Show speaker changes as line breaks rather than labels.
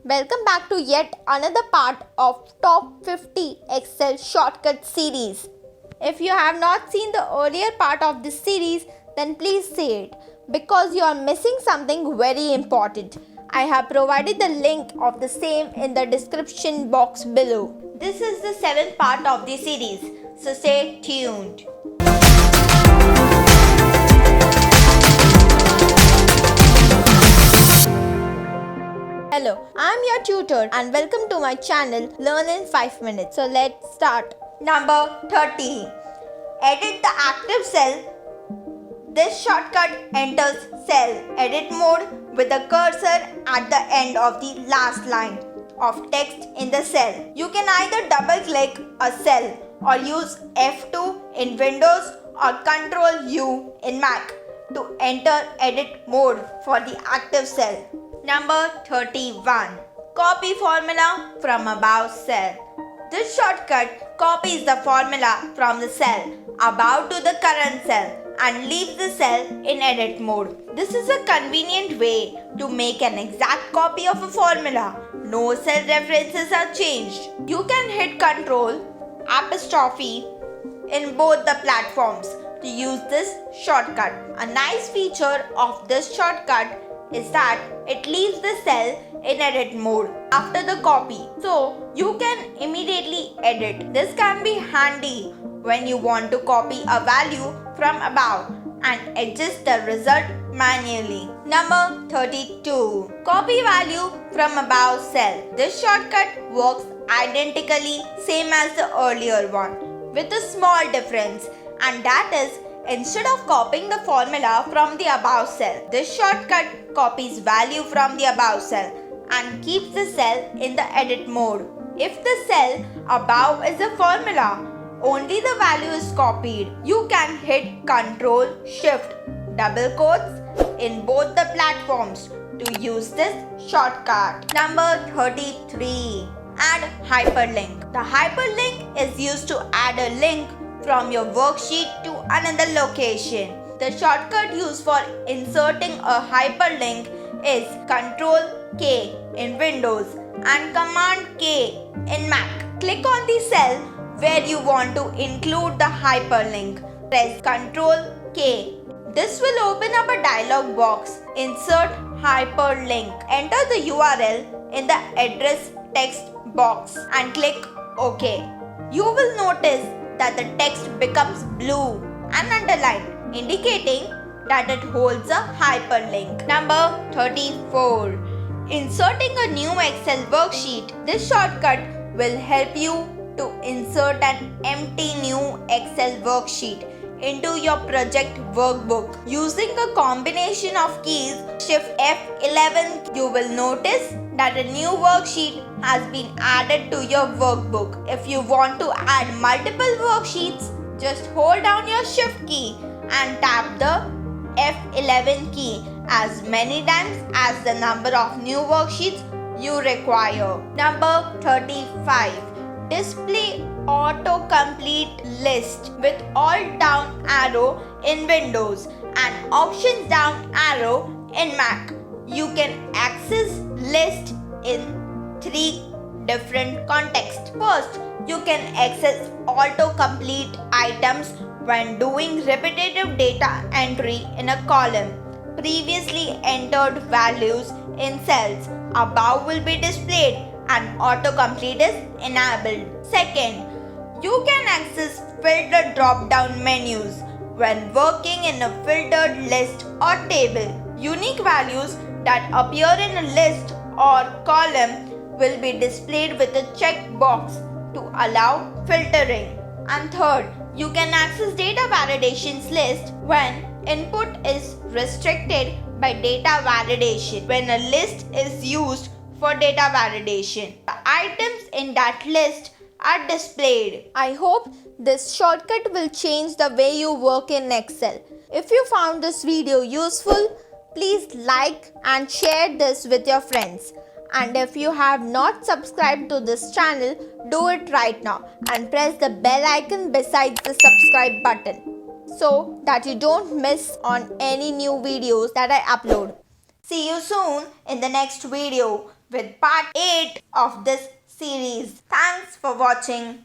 Welcome back to yet another part of Top 50 Excel Shortcut series. If you have not seen the earlier part of this series, then please see it because you are missing something very important. I have provided the link of the same in the description box below. This is the 7th part of the series, so stay tuned. Hello, I am your tutor and welcome to my channel Learn in 5 minutes. So let's start. Number 30. Edit the active cell. This shortcut enters cell edit mode with the cursor at the end of the last line of text in the cell. You can either double click a cell or use F2 in Windows or Ctrl U in Mac to enter edit mode for the active cell. Number 31. Copy formula from above cell. This shortcut copies the formula from the cell above to the current cell and leaves the cell in edit mode. This is a convenient way to make an exact copy of a formula. No cell references are changed. You can hit Ctrl apostrophe in both the platforms to use this shortcut. A nice feature of this shortcut is that it leaves the cell in edit mode after the copy, so you can immediately edit. This can be handy when you want to copy a value from above and adjust the result manually. Number 32. Copy value from above cell. This shortcut works identically same as the earlier one with a small difference, and that is instead of copying the formula from the above cell, this shortcut copies value from the above cell and keeps the cell in the edit mode. If the cell above is a formula, only the value is copied. You can hit Ctrl Shift double quotes in both the platforms to use this shortcut. Number 33. Add hyperlink. The hyperlink is used to add a link from your worksheet to another location. The shortcut used for inserting a hyperlink is Ctrl K in Windows and Command K in Mac. Click on the cell where you want to include the hyperlink. Press Ctrl K. This will open up a dialog box. Insert hyperlink. Enter the URL in the address text box and click OK. You will notice that the text becomes blue and underlined, indicating that it holds a hyperlink. Number 34. Inserting a new Excel worksheet. This shortcut will help you to insert an empty new Excel worksheet into your project workbook. Using a combination of keys Shift F11, you will notice that a new worksheet has been added to your workbook. If you want to add multiple worksheets, just hold down your Shift key and tap the F11 key as many times as the number of new worksheets you require. Number 35. Display autocomplete list with alt down arrow in Windows and options down arrow in Mac. You can access list in 3 different contexts. First, you can access autocomplete items when doing repetitive data entry in a column. Previously entered values in cells above will be displayed and autocomplete is enabled. Second, you can access filter drop-down menus when working in a filtered list or table. Unique values that appear in a list or column will be displayed with a check box to allow filtering. And third, you can access data validations list when input is restricted by data validation. When a list is used for data validation, the items in that list are displayed. I hope this shortcut will change the way you work in Excel. If you found this video useful, please like and share this with your friends. And if you have not subscribed to this channel, do it right now and press the bell icon besides the subscribe button so that you don't miss on any new videos that I upload. See you soon in the next video. with part 8 of this series. Thanks for watching.